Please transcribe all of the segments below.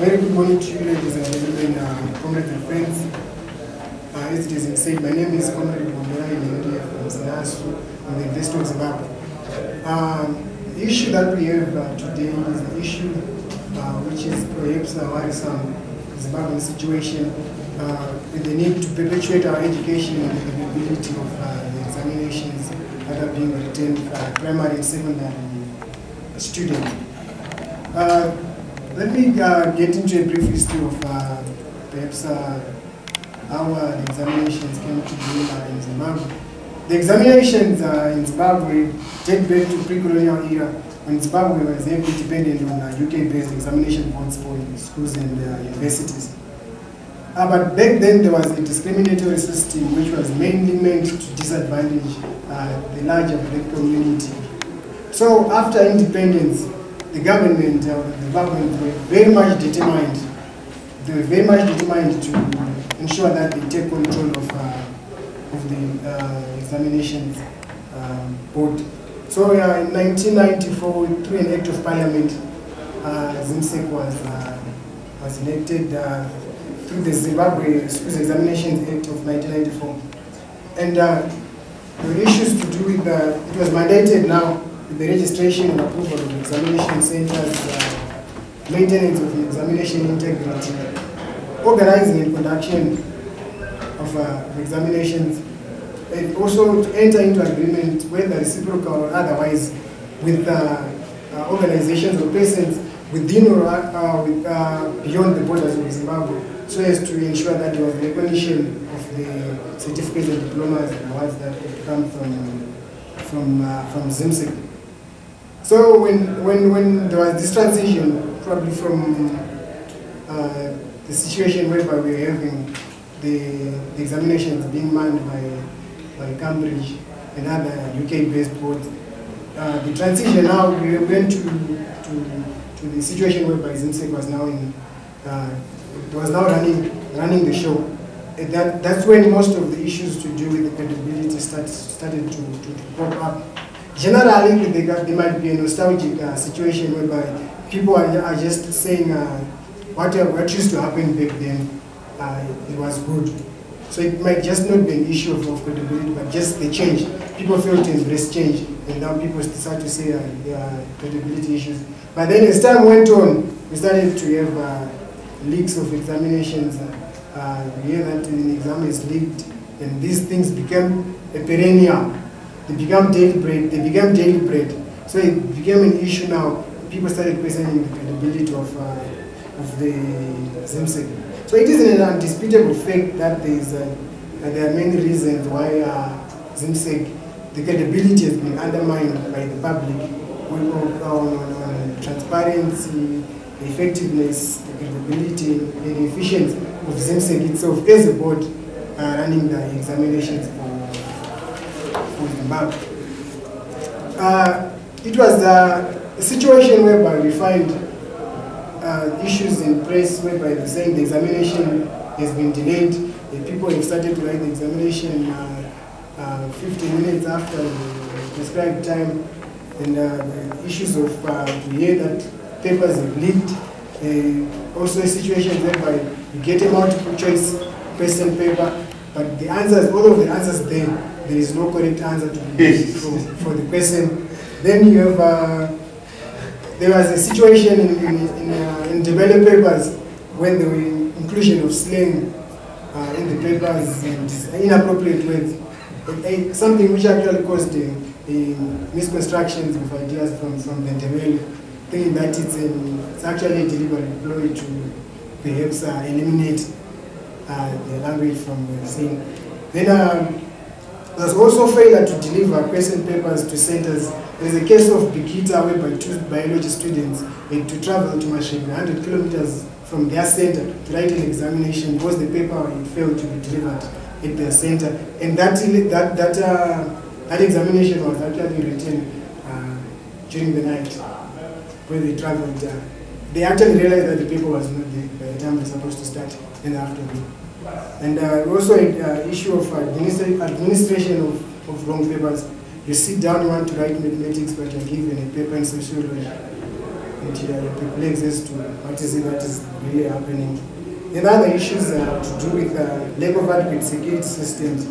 Very good morning to you, ladies and gentlemen, comrades and friends. As it is said, my name is Comrade from ZINASU and the Investor of Zimbabwe. The issue that we have today is an issue which is perhaps worrisome Zimbabwean situation with the need to perpetuate our education and the capability of the examinations that are being written primary and secondary students. Let me get into a brief history of perhaps how the examinations came to be in Zimbabwe. The examinations in Zimbabwe date back to pre-colonial era when Zimbabwe was heavily dependent on UK-based examination boards for schools and universities. But back then there was a discriminatory system which was mainly meant to disadvantage the larger black community. So after independence, the government, the government were very much determined. They were very much determined to ensure that they take control of the examinations board. So in 1994, through an act of parliament, ZIMSEC was elected through the Zimbabwe Schools Examinations Act of 1994. And there were issues to do with it was mandated now with the registration and approval of examination centers, maintenance of examination integrity, organizing and conduction of examinations, and also to enter into agreement, whether reciprocal or otherwise, with organizations or persons within or beyond the borders of Zimbabwe, so as to ensure that there was recognition of the certificates and diplomas and awards that would come from ZIMSEC. So when there was this transition, probably from the situation whereby we were having the examinations being manned by Cambridge and other UK-based boards, the transition now we went to the situation whereby ZIMSEC was now running the show. And that's when most of the issues to do with the credibility started to pop up. Generally, there might be a nostalgic situation whereby people are just saying what used to happen back then, it was good. So it might just not be an issue of credibility, but just the change. People fail to embrace change, and now people start to say there are credibility issues. But then as time went on, we started to have leaks of examinations. We hear that an exam is leaked, and these things became a perennial. They became daily bread. So it became an issue now. People started questioning the credibility of the ZIMSEC. So it is an undisputable fact that there are many reasons why ZIMSEC, the credibility has been undermined by the public on transparency, the effectiveness, the credibility, and the efficiency of ZIMSEC itself as a board running the examinations for Zimbabwe. It was a situation whereby we find issues in press whereby they're saying the examination has been delayed. The people have started to write the examination 15 minutes after the prescribed time, and the issues of we hear that papers have leaked. Also a situation whereby you get a multiple choice question paper, but the answers, all of the answers there is no correct answer to be for the question. Then you have there was a situation in developed papers when there were inclusion of slang in the papers and inappropriate words, something which actually caused misconstructions of ideas from the developed, thinking that it's actually a deliberate ploy to perhaps eliminate the language from the scene. Then there's also failure to deliver question papers to centers. There's a case of Bikita whereby 2 biology students had to travel to Mashebe 100 kilometers from their center to write an examination because the paper failed to be delivered at their center. And that examination was actually written during the night when they traveled. They actually realized that the paper was not there by the time they were supposed to start in the afternoon. And also an issue of administration of wrong papers. You sit down, you want to write mathematics, but you're given a paper in sociology. and you're perplexed as to what is it that is really happening. And other issues to do with lack of adequate security systems.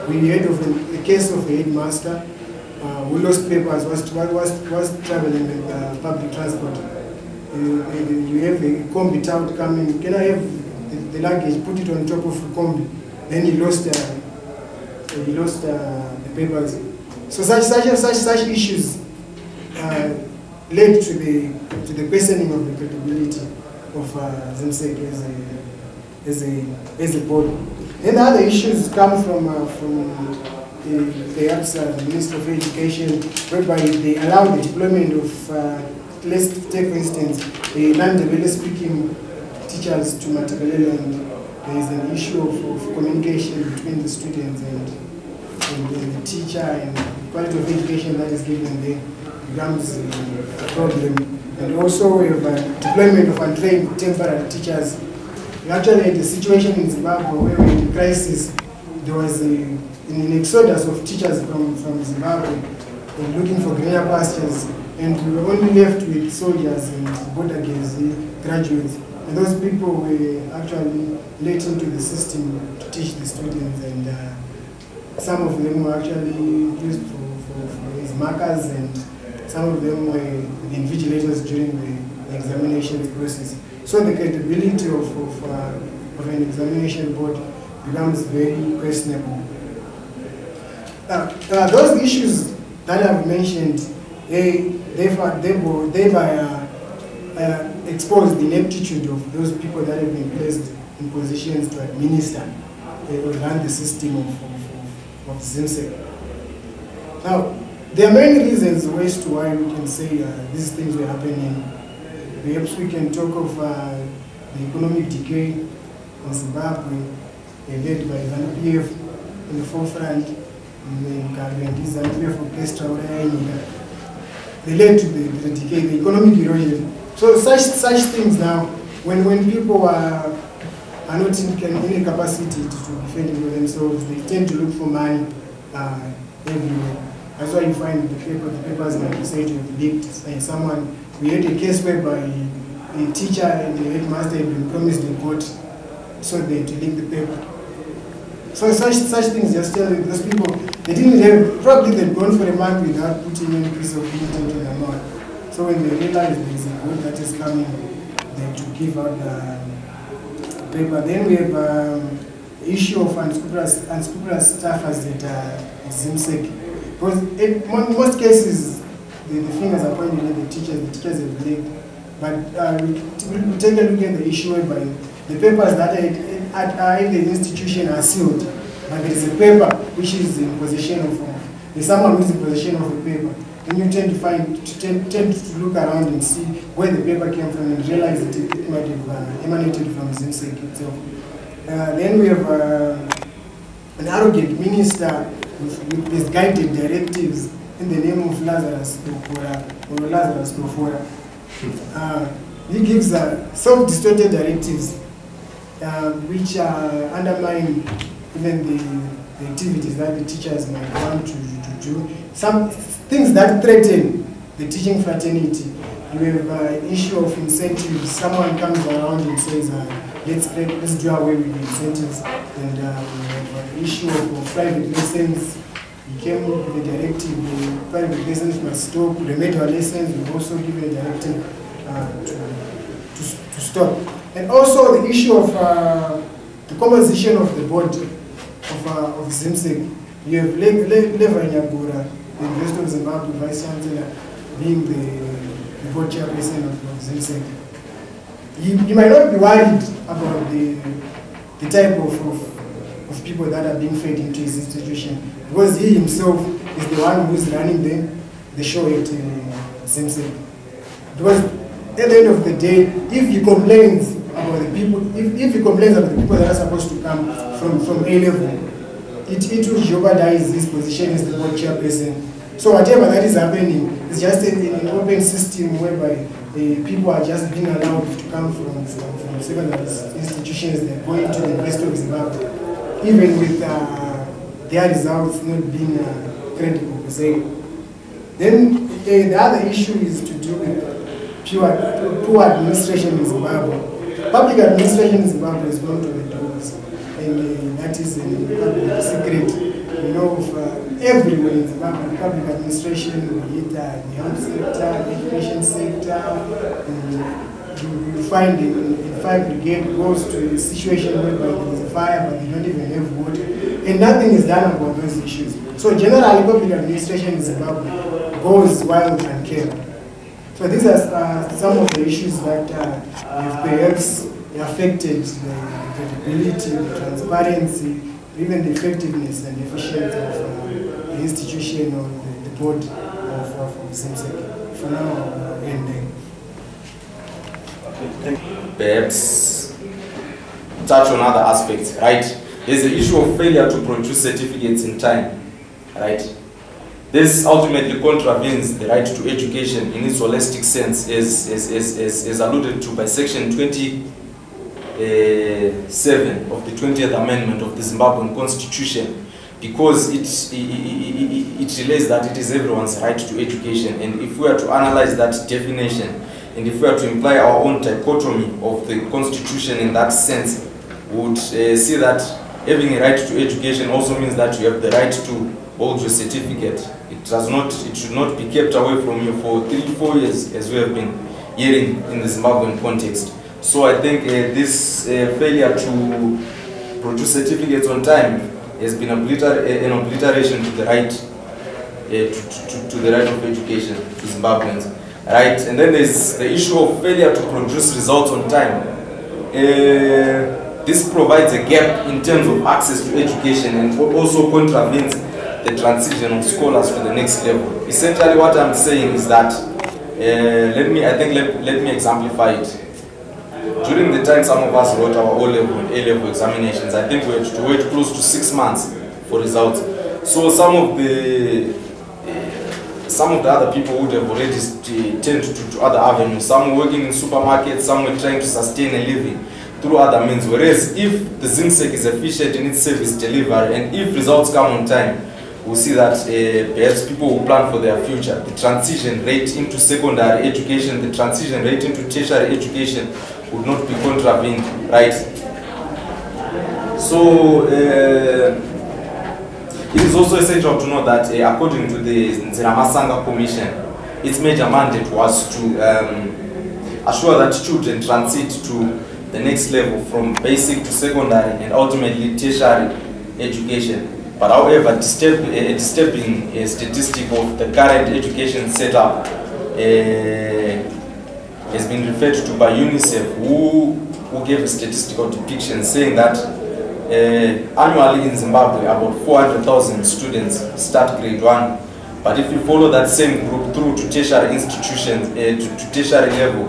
We heard of a case of a headmaster who lost papers, was traveling with public transport. You have a combi tout coming, can I have the luggage, put it on top of the combi? Then he lost the papers. So such issues led to the questioning of the credibility of ZIMSEC as a board. Then the other issues come from the Minister of Education, whereby they allow the deployment of, let's take for instance, the non-Ndebele speaking teachers to Matabeleland, and there is an issue of communication between the students and the teacher, and the quality of education that is given there becomes a problem. And also we have deployment of untrained temporary teachers. We actually had a situation in Zimbabwe where we had a crisis. There was an exodus of teachers from Zimbabwe looking for greener pastures, and we were only left with soldiers and border graduates. And those people were actually let into the system to teach the students, and some of them were actually used for as markers, and some of them were the invigilators during the examination process. So the credibility of an examination board becomes very questionable. Those issues that I've mentioned, they expose the ineptitude of those people that have been placed in positions to administer or run the system of ZIMSEC. Now, there are many reasons as to why we can say these things were happening. Perhaps we can talk of the economic decay in Zimbabwe, led by ZANU-PF in the forefront, and then ZANU-PF orchestra. They led to the decay, the economic erosion. So such things now, when people are not in a capacity to defend for themselves, they tend to look for money everywhere. That's why you find the papers like you said have leaked. And we had a case whereby a teacher and the headmaster had been promised a court, so they had to leak the paper. So such things just tell those people, they didn't have, probably they'd gone for a month without putting any piece of meat into their mouth. So when they realized there is a good that is coming, they had to give out the paper. Then we have the issue of unscrupulous staffers at ZIMSEC. Because in most cases, the fingers are pointing at the teachers have blamed. But we'll take a look at the issue whereby the papers that are in the institution are sealed, but there is a paper which is in possession of, there's someone who is in possession of a paper. And you tend to look around and see where the paper came from and realize that it might have emanated from ZIMSEC itself. Then we have an arrogant minister with misguided directives in the name of Lazarus or Lazarus Kofora. He gives self-distorted directives which undermine even the activities that the teachers might want to do. Some things that threaten the teaching fraternity. You have an issue of incentives. Someone comes around and says, let's do away with the incentives. And we have an issue of private lessons. He came with a directive, the private lessons must stop. Remedial lessons, we've also given a directive to stop. And also the issue of the composition of the board of ZIMSEC. You have Leva Nyagura, the University of Zimbabwe Vice Chancellor, being the board chairperson of ZIMSEC. You might not be worried about the type of people that are being fed into his institution, because he himself is the one who is running the show at ZIMSEC. Because at the end of the day, if he complains about the people, if he complains about the people that are supposed to come from A level, it will jeopardize his position as the board chairperson. So whatever that is happening is just an open system whereby people are just being allowed to come from several institutions that go into the University of Zimbabwe, even with their results not being credible per se. Then the other issue is to do with poor administration in Zimbabwe. Public administration in Zimbabwe is gone to the dogs, and that is a public secret. You know, everywhere in Zimbabwe, public administration, be it the health sector, the education sector, you find the fire brigade goes to a situation whereby there is a fire, but they don't even have water, and nothing is done about those issues. So generally, public administration in Zimbabwe goes wild and care. So these are some of the issues that have perhaps affected the credibility, the transparency, even the effectiveness and efficiency of the institution or the board of ZIMSEC. For now, ending. Perhaps touch on other aspects, right? There's the issue of failure to produce certificates in time, right? This ultimately contravenes the right to education in its holistic sense, as alluded to by Section 27 of the 20th Amendment of the Zimbabwean Constitution, because it relates that it is everyone's right to education. And if we are to analyze that definition, and if we are to imply our own dichotomy of the Constitution in that sense, we would see that having a right to education also means that you have the right to hold your certificate. It should not be kept away from you for 3-4 years, as we have been hearing in the Zimbabwean context. So I think this failure to produce certificates on time has been an obliteration to the right to the right of education to Zimbabweans, right? And then there's the issue of failure to produce results on time. This provides a gap in terms of access to education and also contravenes the transition of scholars to the next level. Essentially, what I'm saying is that let me exemplify it. During the time some of us wrote our O-level and A-level examinations, I think we had to wait close to 6 months for results. So some of the other people would have already turned to other avenues. Some were working in supermarkets, some were trying to sustain a living through other means. Whereas if the ZIMSEC is efficient in its service delivery and if results come on time, we'll see that perhaps people will plan for their future. The transition rate into secondary education, the transition rate into tertiary education would not be contravened, right? So it is also essential to know that according to the ZINASU Commission, its major mandate was to assure that children transit to the next level from basic to secondary and ultimately tertiary education. But however, a disturbing statistic of the current education setup has been referred to by UNICEF, who gave a statistical depiction saying that annually in Zimbabwe about 400,000 students start grade 1. But if you follow that same group through to tertiary institutions, to tertiary level,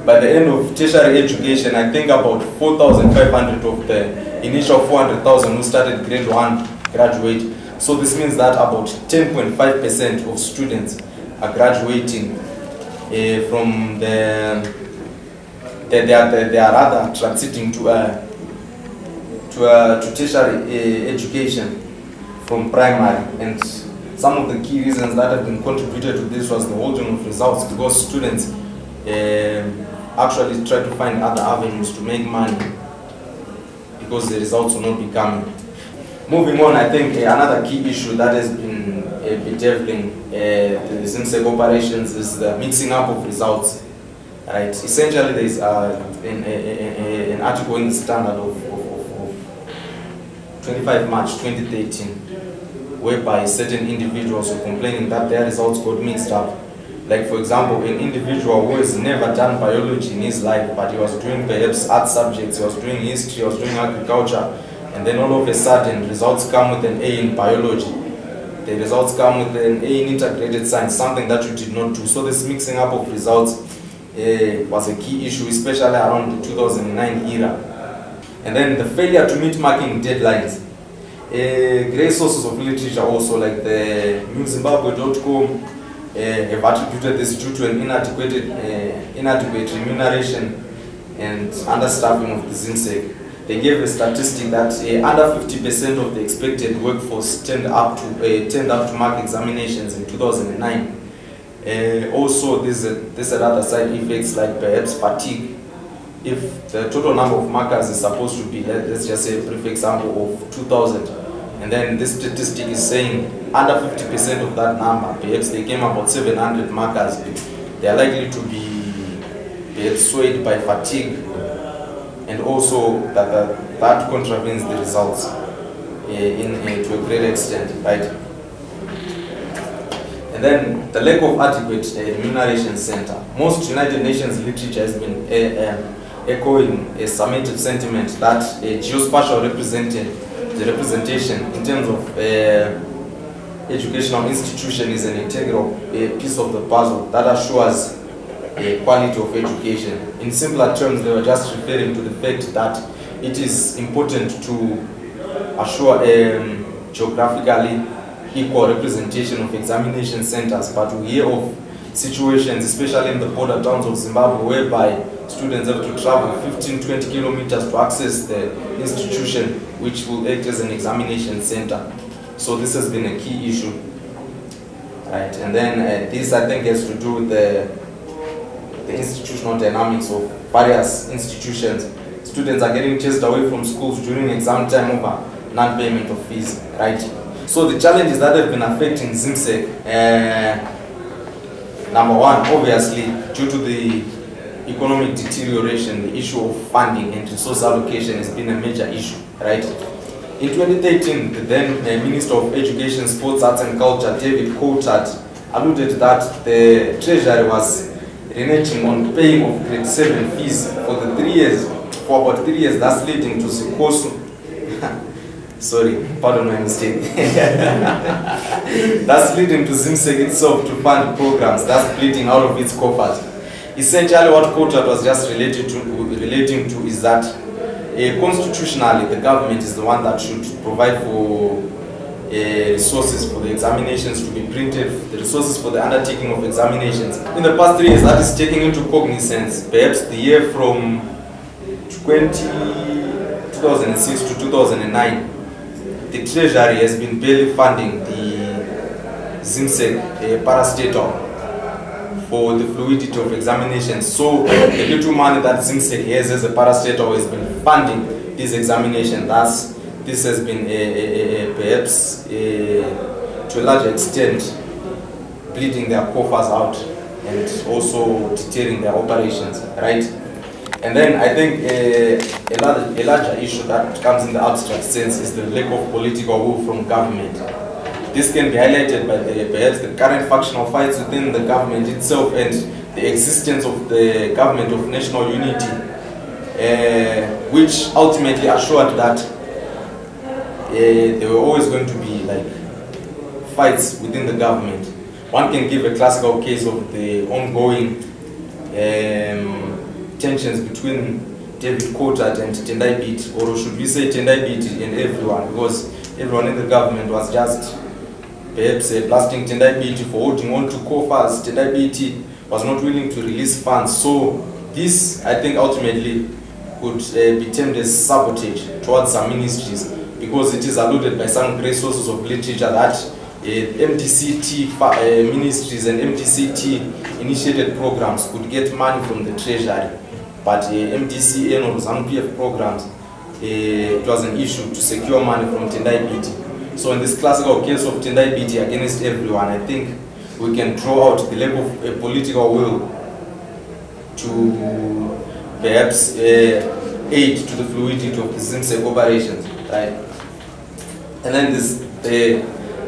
by the end of tertiary education, I think about 4,500 of the initial 400,000 who started grade 1 graduate. So this means that about 10.5% of students are graduating from they are rather transiting to tertiary education from primary. And some of the key reasons that have been contributed to this was the holding of results, because students actually try to find other avenues to make money because the results will not be coming. Moving on, I think another key issue that has been bedeviling the ZIMSEC operations is the mixing up of results. Right? Essentially, there is an article in the Standard of 25 March 2013, whereby certain individuals were complaining that their results got mixed up. Like, for example, an individual who has never done biology in his life, but he was doing perhaps art subjects, he was doing history, he was doing agriculture, and then all of a sudden results come with an A in biology. The results come with an A in integrated science, something that you did not do. So this mixing up of results was a key issue, especially around the 2009 era. And then the failure to meet marking deadlines. Great sources of literature also, like the newzimbabwe.com, have attributed this due to an inadequate remuneration and understaffing of the ZIMSEC. They gave a statistic that under 50% of the expected workforce turned up to mark examinations in 2009. Also, there's another side effects like perhaps fatigue. If the total number of markers is supposed to be, let's just say a brief example of 2,000, and then this statistic is saying under 50% of that number, perhaps they came about 700 markers, they are likely to be perhaps swayed by fatigue, and also that contravenes the results to a great extent, right? And then the lack of adequate remuneration center. Most United Nations literature has been echoing a summative sentiment that geospatial representation in terms of educational institution is an integral piece of the puzzle that assures quality of education. In simpler terms, they were just referring to the fact that it is important to assure geographically equal representation of examination centers, but we hear of situations, especially in the border towns of Zimbabwe, whereby students have to travel 15-20 kilometers to access the institution which will act as an examination center. So this has been a key issue, right? And then this, I think, has to do with the institutional dynamics of various institutions. Students are getting chased away from schools during exam time over non-payment of fees, right? So the challenges that have been affecting ZIMSEC, number one, obviously, due to the economic deterioration, the issue of funding and resource allocation has been a major issue, right? In 2013, the then Minister of Education, Sports, Arts and Culture, David Coulthard, alluded that the Treasury was reneging on paying of grade 7 fees for about 3 years, that's leading to ZICOSU. Sorry, pardon my mistake. That's leading to ZIMSEC itself to fund programs that's bleeding out of its coffers. Essentially, what Coulthard was just relating to is that constitutionally, the government is the one that should provide for resources for the examinations to be printed, the resources for the undertaking of examinations. In the past 3 years, that is taking into cognizance, perhaps the year from 2006 to 2009, the Treasury has been barely funding the ZIMSEC parastatal for the fluidity of examinations. So the little money that ZIMSEC has as a parastatal has been funding this examination. Thus, this has been perhaps to a large extent bleeding their coffers out and also deterring their operations, right? And then I think a larger issue that comes in the abstract sense is the lack of political will from government. This can be highlighted by perhaps the current factional fights within the government itself and the existence of the government of national unity, which ultimately assured that there were always going to be like fights within the government. One can give a classical case of the ongoing tensions between David Coulthard and Tendai Biti, or should we say Tendai Biti and everyone, because everyone in the government was just perhaps blasting Tendai Biti for holding on to coffers. Tendai Biti was not willing to release funds. So this, I think, ultimately could be termed as sabotage towards some ministries, because it is alluded by some great sources of literature that MDCT ministries and MDCT initiated programs could get money from the Treasury, but MDCN or ZANU-PF programs, it was an issue to secure money from Tendai Biti. So in this classical case of Tendai Biti against everyone, I think we can draw out the lack of political will to perhaps aid to the fluidity of the ZIMSEC operations, right? And then this,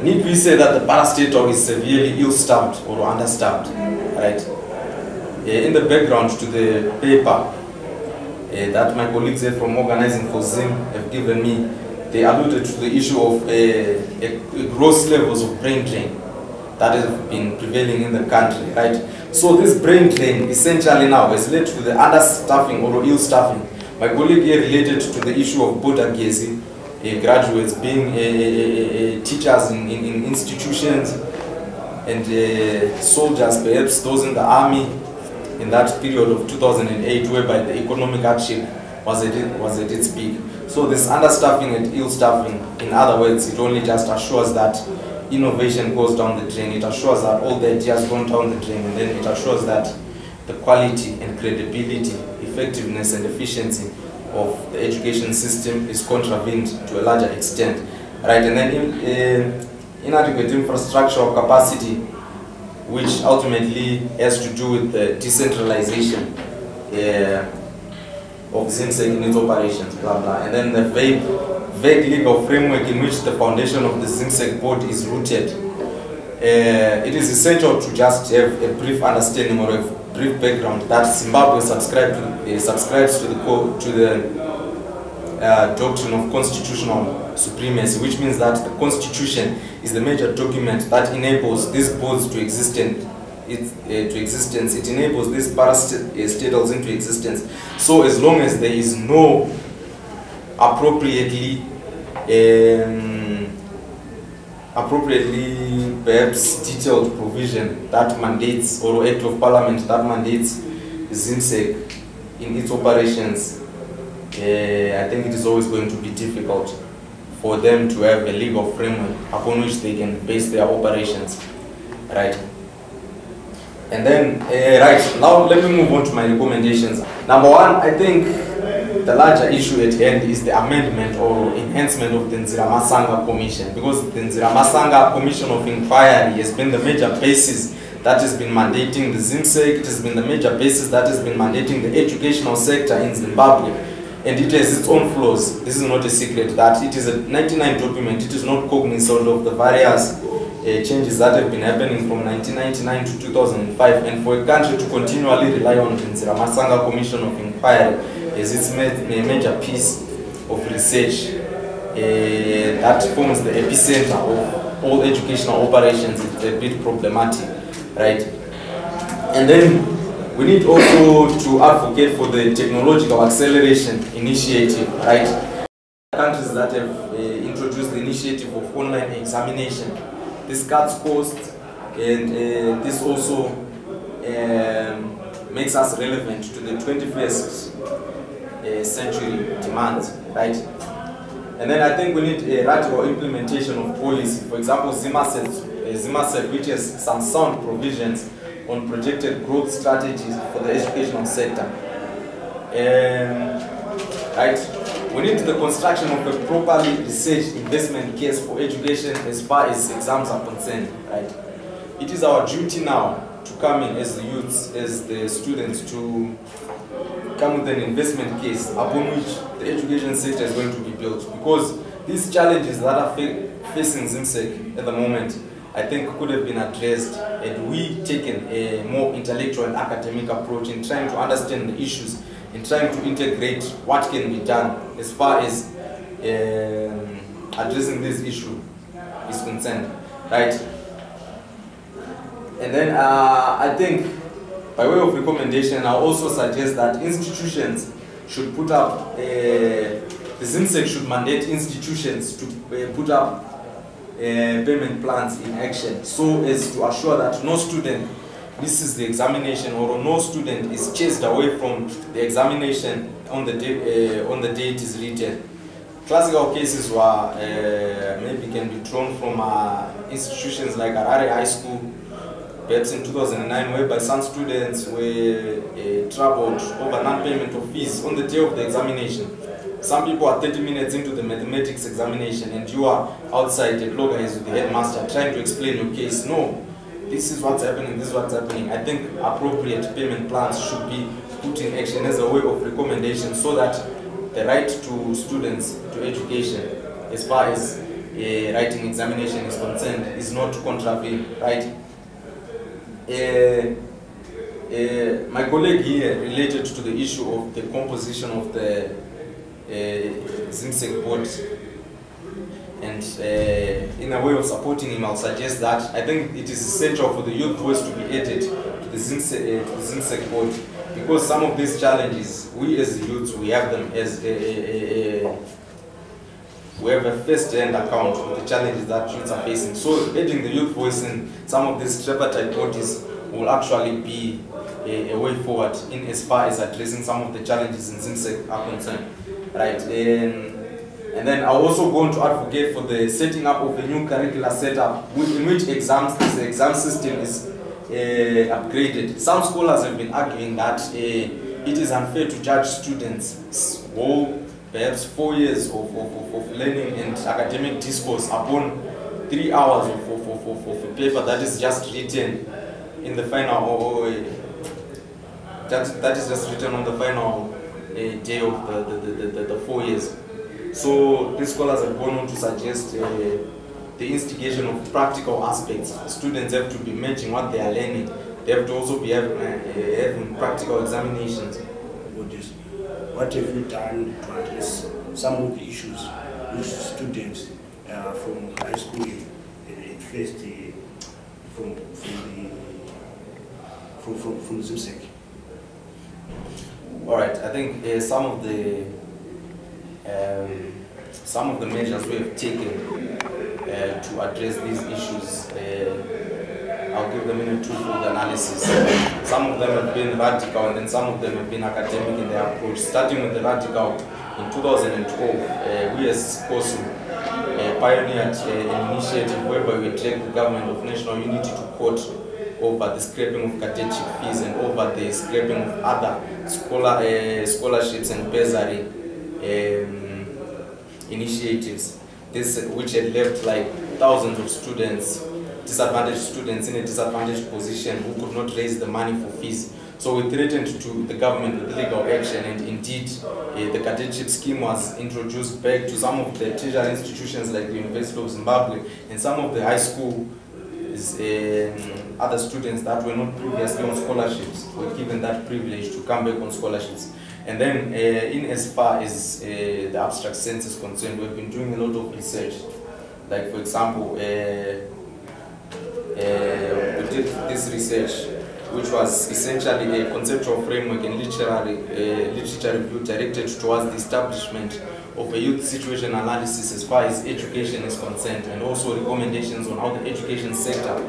need we say that the parastatal is severely ill-staffed or understaffed, right? In the background to the paper that my colleagues here from Organizing for ZIM have given me, they alluded to the issue of gross levels of brain drain that has been prevailing in the country, right? So this brain drain essentially now has led to the understaffing or ill-staffing. My colleague here related to the issue of border gazing, graduates being teachers in institutions and soldiers, perhaps those in the army in that period of 2008, whereby the economic hardship was at its peak. So this understaffing and ill-staffing, in other words, it only just assures that innovation goes down the drain. It assures that all the ideas gone down the drain, and then it assures that the quality and credibility, effectiveness and efficiency of the education system is contravened to a larger extent, right? And then inadequate infrastructural capacity, which ultimately has to do with the decentralization of ZIMSEC in its operations, blah blah. And then the vague legal framework in which the foundation of the ZIMSEC board is rooted. It is essential to just have a brief understanding or a brief background that Zimbabwe subscribes to the doctrine of constitutional supremacy, which means that the constitution is the major document that enables these boards to existence. It enables these parastatals into existence. So as long as there is no appropriately perhaps detailed provision that mandates, or act of parliament that mandates ZIMSEC in its operations, I think it is always going to be difficult for them to have a legal framework upon which they can base their operations, right? And then, right, now let me move on to my recommendations. Number one, I think the larger issue at hand is the amendment or enhancement of the Nziramasanga Commission, because the Nziramasanga Commission of Inquiry has been the major basis that has been mandating the ZIMSEC. It has been the major basis that has been mandating the educational sector in Zimbabwe, and it has its own flaws. This is not a secret that it is a 99 document. It is not cognizant of the various changes that have been happening from 1999 to 2005, and for a country to continually rely on the Nziramasanga Commission of Inquiry as its major piece of research that forms the epicenter of all educational operations, is a bit problematic, right? And then we need also to advocate for the technological acceleration initiative, right? Countries that have introduced the initiative of online examination. This cuts costs, and this also makes us relevant to the 21st century demands, right? And then I think we need a radical implementation of policy. For example, ZIMASEC, which has some sound provisions on projected growth strategies for the educational sector. Right? We need the construction of a properly researched investment case for education as far as exams are concerned, right? It is our duty now to come in as the youths, as the students, to come with an investment case upon which the education sector is going to be built, because these challenges that are facing ZIMSEC at the moment, I think could have been addressed had we taken a more intellectual and academic approach in trying to understand the issues, in trying to integrate what can be done as far as addressing this issue is concerned, right? And then I think, by way of recommendation, I also suggest that institutions should put up, the ZIMSEC should mandate institutions to put up payment plans in action, so as to assure that no student misses the examination, or no student is chased away from the examination on the day it is written. Classical cases were maybe can be drawn from institutions like Harare High School, perhaps in 2009, whereby some students were troubled over non-payment of fees on the day of the examination. Some people are 30 minutes into the mathematics examination, and you are outside at loggerheads with the headmaster trying to explain your case. No, this is what's happening, this is what's happening. I think appropriate payment plans should be put in action as a way of recommendation, so that the right to students to education, as far as writing examination is concerned, is not contravened, right? My colleague here related to the issue of the composition of the ZIMSEC board, and in a way of supporting him, I'll suggest that I think it is essential for the youth voice to be added to the ZIMSEC board, because some of these challenges, we as the youths, we have them as we have a first-hand account of the challenges that youths are facing. So adding the youth voice in some of these tripartite bodies will actually be a way forward in as far as addressing some of the challenges in ZIMSEC are concerned, right? And then I'm also going to advocate for the setting up of a new curricular setup in which the exam system is upgraded. Some scholars have been arguing that it is unfair to judge students whole perhaps 4 years of learning and academic discourse upon 3 hours of a paper that is just written in the final, that is just written on the final day of the 4 years. So these scholars have gone on to suggest the instigation of practical aspects. Students have to be matching what they are learning. They have to also be having practical examinations. What have you done to address some of the issues which students from high school faced from ZIMSEC? All right, I think some of the measures we have taken to address these issues, I'll give them in a twofold analysis. Some of them have been radical and then some of them have been academic in their approach. Starting with the radical, in 2012, we as ZICOSU pioneered an initiative whereby we dragged the government of national unity to court over the scrapping of cadetship fees and over the scrapping of other scholarships and bursary initiatives. This which had left like thousands of students, disadvantaged students in a disadvantaged position who could not raise the money for fees. So we threatened to the government with legal action, and indeed the cadetship scheme was introduced back to some of the tertiary institutions like the University of Zimbabwe and some of the high school other students that were not previously on scholarships were given that privilege to come back on scholarships. And then in as far as the abstract sense is concerned, we've been doing a lot of research. Like for example, we did this research which was essentially a conceptual framework and literature review directed towards the establishment of a youth situation analysis as far as education is concerned, and also recommendations on how the education sector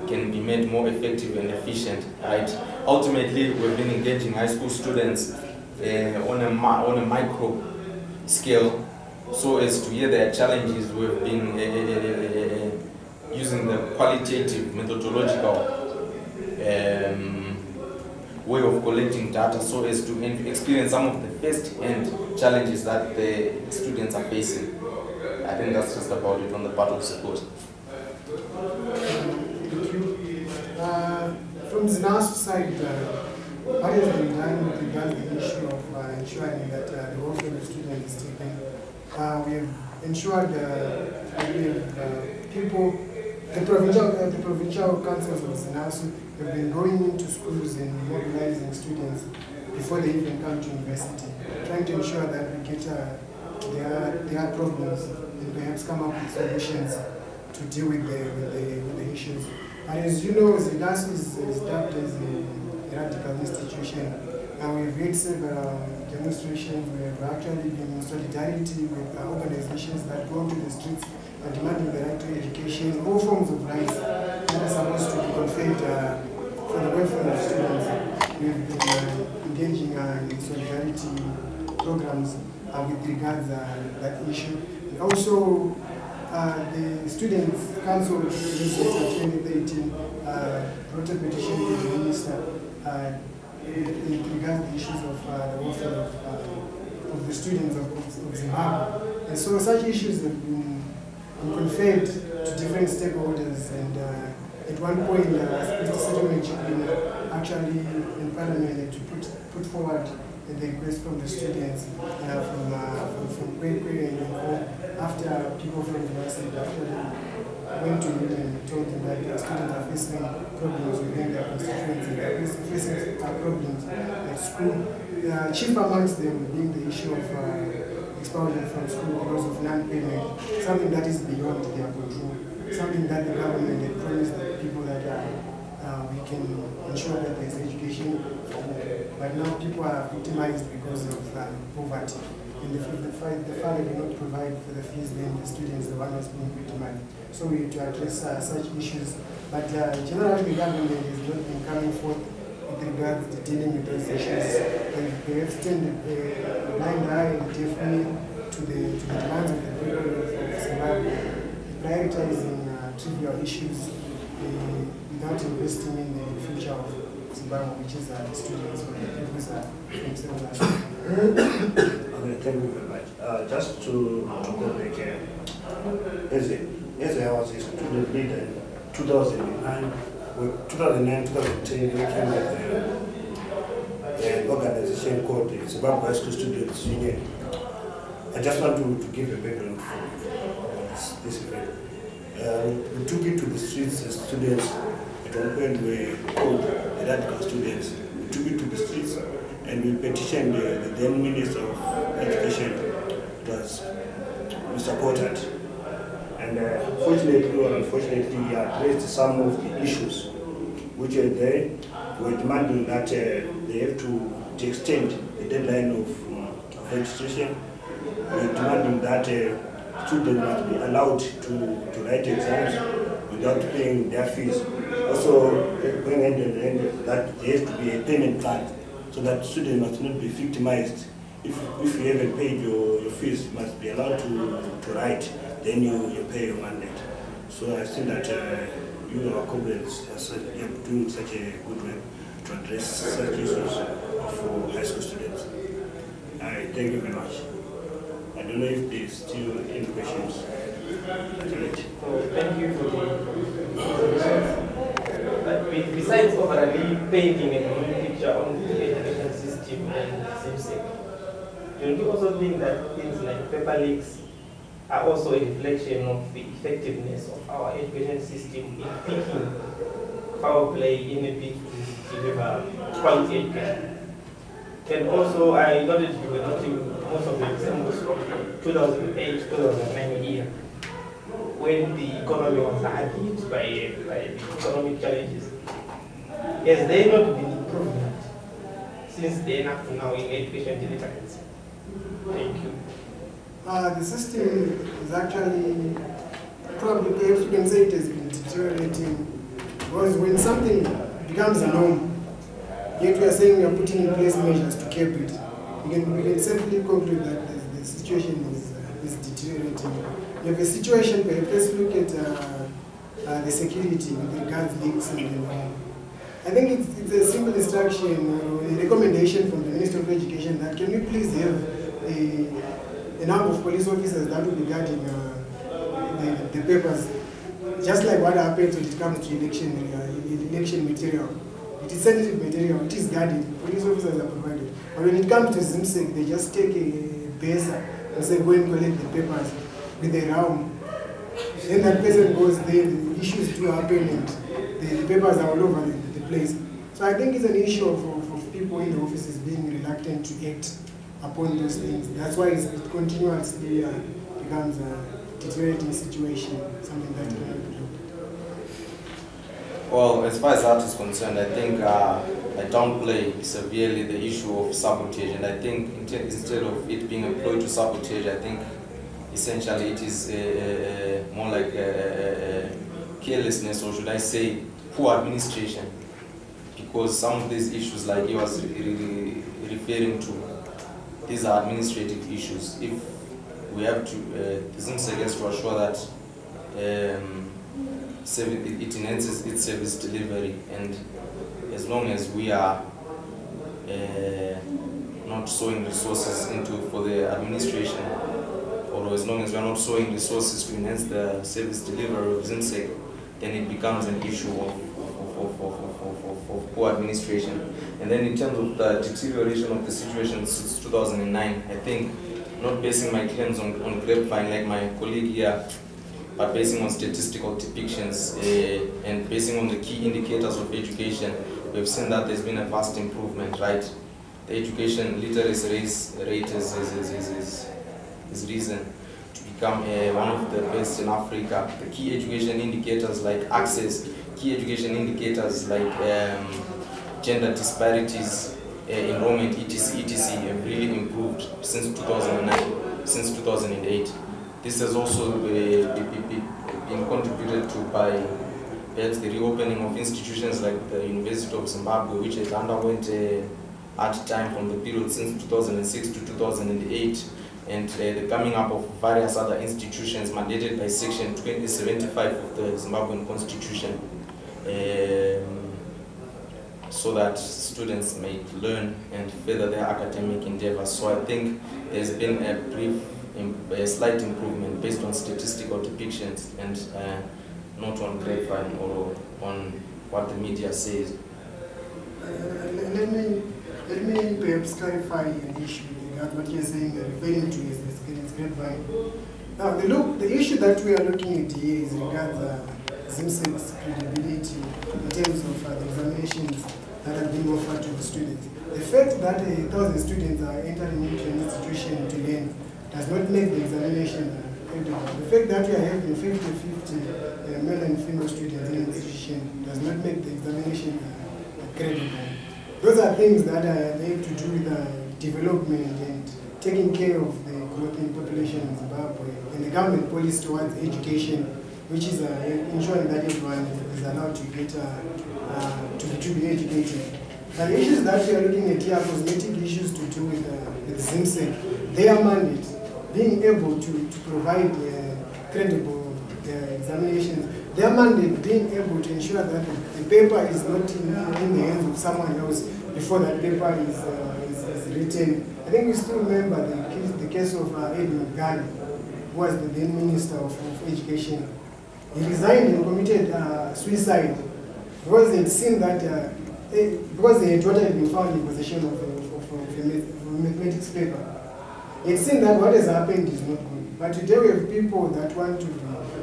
can be made more effective and efficient. Right? Ultimately, we've been engaging high school students on a micro scale, so as to hear their challenges. We've been using the qualitative methodological way of collecting data, so as to experience some of the first-hand challenges that the students are facing. I think that's just about it on the part of ZICOSU. Thank you. From ZINASU side, what has been done with regard to the issue of ensuring that the welfare of the student is taken? We have ensured the provincial councils of ZINASU have been going into schools and mobilizing students before they even come to university, trying to ensure that we get their problems and perhaps come up with solutions to deal with the issues. And as you know, ZINASU is dubbed as a radical institution, and we've had several demonstrations. We have actually been in solidarity with organizations that go to the streets and demanding the right to education, all forms of rights that are supposed to be conferred for the welfare of students. We've been engaging in solidarity programs with regards to that issue. And also, the Students' Council of 2013 brought a petition to the Minister in regards to the issues of the welfare of the students of Zimbabwe. And so such issues have been conferred to different stakeholders, and at one point Mr. Settlement actually in Parliament to put forward the request from the students from Kwekwe and after people from the university actually went to him and told him that the students are facing problems within their constituency, they are facing problems at school. Chief amongst them being the issue of expulsion from school because of non-payment, something that is beyond their control, something that the government had promised the people that we can ensure that there's education for all. But now people are victimized because of poverty. And the father did not provide for the fees, then the students, the one who's being victimized. So we have to address such issues. But generally the government has not been coming forth with regards to dealing with those issues. And they have turned a blind eye and deaf ear to the demands of the people of Zimbabwe, prioritizing trivial issues without investing in the future of Zimbabwe, which is the students or the people themselves. Okay, thank you very much. Just to go back here, as I was a student leader in 2009, 2010, we came with an organization called the Zimbabwe High School Students Union. I just want to give a background for this event. We took it to the streets as students. At one point we called the radical students. We took it to the streets and we petitioned the then Minister of Education. It was Mr. Potter. And fortunately or unfortunately, he addressed some of the issues which were there. We were demanding that they have to extend the deadline of registration. We were demanding that students must be allowed to write exams without paying their fees. Also, going hand in hand, that there has to be a payment plan so that students must not be victimized. If you haven't paid your fees, you must be allowed to write, then you pay your mandate. So I think that you, our comrades, are doing such a good work to address such issues for high school students. I thank you very much. I don't know if there's still any questions. So thank you for the but besides overall painting a good picture on the education system and ZIMSEC, don't you also think that things like paper leaks are also a reflection of the effectiveness of our education system in picking power play in a bid to deliver quality education? And also, I noticed you were noting most of the examples from the 2008-2009 year, when the economy was hard hit by the economic challenges. Has there not been improvement since then up to now in education delivery? Thank you. The system is actually, probably perhaps you can say it has been deteriorating, because when something becomes a norm, yet we are saying we are putting in place measures to curb it, we can safely conclude that the situation is deteriorating. You have a situation, perhaps let's look at the security with regards leaks and I think it's a simple instruction or a recommendation from the Minister of Education that can we please have a number of police officers that will be guarding the papers, just like what happens when it comes to election material. It is sensitive material, it is guarded, police officers are provided. But when it comes to ZIMSEC, they just take a beza and say go and collect the papers with a realm. Then that person goes there, the issues do happen and the papers are all over the place. So I think it's an issue of people in the offices being reluctant to act upon those things. That's why it continuously becomes a deteriorating situation, something that cannot be looked. Well, as far as that is concerned, I think I downplay severely the issue of sabotage, and I think instead of it being employed to sabotage, I think essentially it is more like carelessness, or should I say poor administration, because some of these issues, like he was referring to, these are administrative issues. If we have to, ZIMSEC has to assure that it enhances its service delivery, and as long as we are not sowing resources for the administration, or as long as we are not sowing resources to enhance the service delivery of ZIMSEC, then it becomes an issue of poor administration. And then in terms of the deterioration of the situation since 2009, I think, not basing my claims on grapevine like my colleague here, but basing on statistical depictions and basing on the key indicators of education, we've seen that there's been a vast improvement, right? The education literacy rate is risen to become one of the best in Africa. The key education indicators like access, key education indicators like gender disparities, enrollment, etc., have really improved since 2009, since 2008. This has also been contributed to by perhaps the reopening of institutions like the University of Zimbabwe, which has underwent a hard time from the period since 2006 to 2008. and the coming up of various other institutions mandated by Section 2075 of the Zimbabwean Constitution, so that students may learn and further their academic endeavors. So I think there's been a slight improvement based on statistical depictions and not on grapevine or on what the media says. Let me perhaps clarify an issue regarding what you're saying, referring to is grapevine. Now, the issue that we are looking at here is regards ZIMSEC's credibility in terms of the examinations that are being offered to the students. The fact that 1,000 students are entering into an institution to learn does not make the examination credible. The fact that we are having 50-50 male and female students in an institution does not make the examination credible. Those are things that are there to do with development and taking care of the growth in population in Zimbabwe and the government policy towards education, which is ensuring that everyone is allowed to get to be educated. And the issues that we are looking at here are cosmetic issues to do with ZIMSEC. Their mandate, being able to provide credible examinations, their mandate being able to ensure that the paper is not in the hands of someone else before that paper is written. I think we still remember the case of Edwin Ghani, who was the then Minister of Education. He resigned and committed suicide because he had seen that, because the daughter had been found in possession of a mathematics paper. He had seen that what has happened is not good. But today we have people that want to be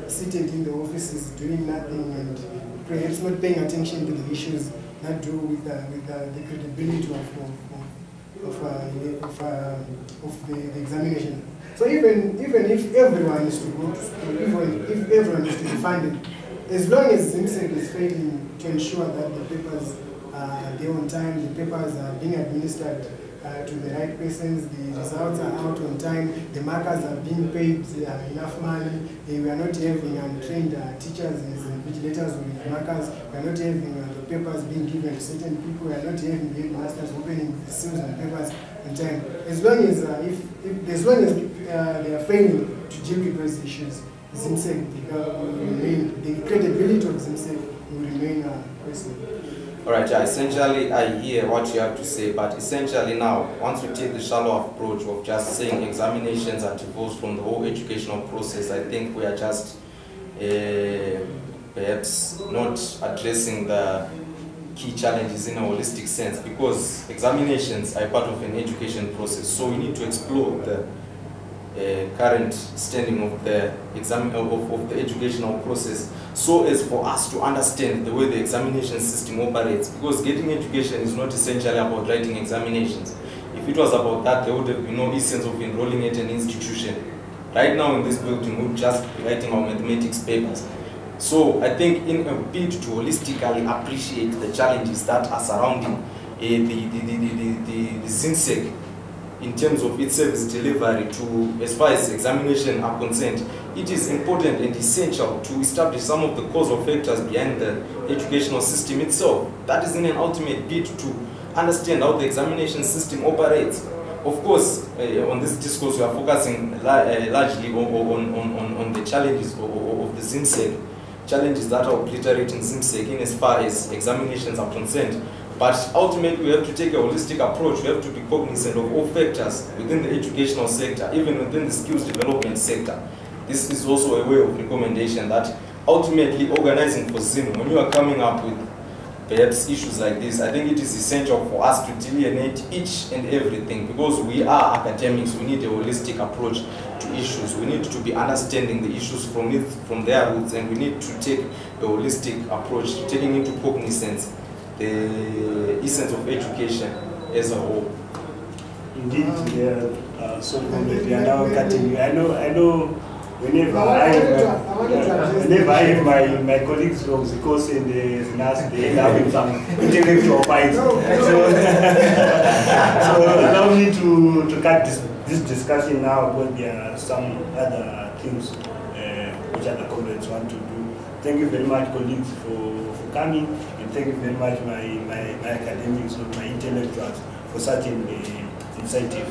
seated in the offices doing nothing and perhaps not paying attention to the issues that do with the credibility of the examination. So even if everyone is to go to school, even if everyone is to be funded, as long as ZIMSEC is failing to ensure that the papers are there on time, the papers are being administered to the right persons, the results are out on time, the markers are being paid enough money, we are not having untrained teachers and vigilators with markers, we are not having the papers being given to certain people, we are not having the headmasters opening the seals and papers on time. As long as they are failing to deal with those issues, ZIMSEC will remain, the credibility of ZIMSEC will remain questionable. Alright, yeah, essentially I hear what you have to say, but essentially now, once we take the shallow approach of just saying examinations are divorced from the whole educational process, I think we are just perhaps not addressing the key challenges in a holistic sense, because examinations are part of an education process, so we need to explore the current standing of the educational process, so as for us to understand the way the examination system operates, because getting education is not essentially about writing examinations. If it was about that, there would have been no essence of enrolling at an institution. Right now in this building, we would just be writing our mathematics papers. So I think in a bid to holistically appreciate the challenges that are surrounding the ZINSEC in terms of its service delivery to, as far as examination are concerned, it is important and essential to establish some of the causal factors behind the educational system itself. That is in an ultimate bid to understand how the examination system operates. Of course, on this discourse we are focusing largely on the challenges of the ZIMSEC, challenges that are obliterating ZIMSEC in as far as examinations are concerned. But ultimately, we have to take a holistic approach. We have to be cognizant of all factors within the educational sector, even within the skills development sector. This is also a way of recommendation that ultimately organizing for ZIM, when you are coming up with perhaps issues like this, I think it is essential for us to delineate each and everything, because we are academics. We need a holistic approach to issues. We need to be understanding the issues from their roots, and we need to take a holistic approach, taking into cognizance the essence of education as a whole. Indeed, yeah. So we are now cutting. I know. Whenever I have my colleagues from ZICOSU and ZINASU, they end up in some intellectual fights. So allow me to cut this discussion now, because there are some other things which other colleagues want to do. Thank you very much, colleagues, for coming, and thank you very much, my academics, my intellectuals, for such an incentive.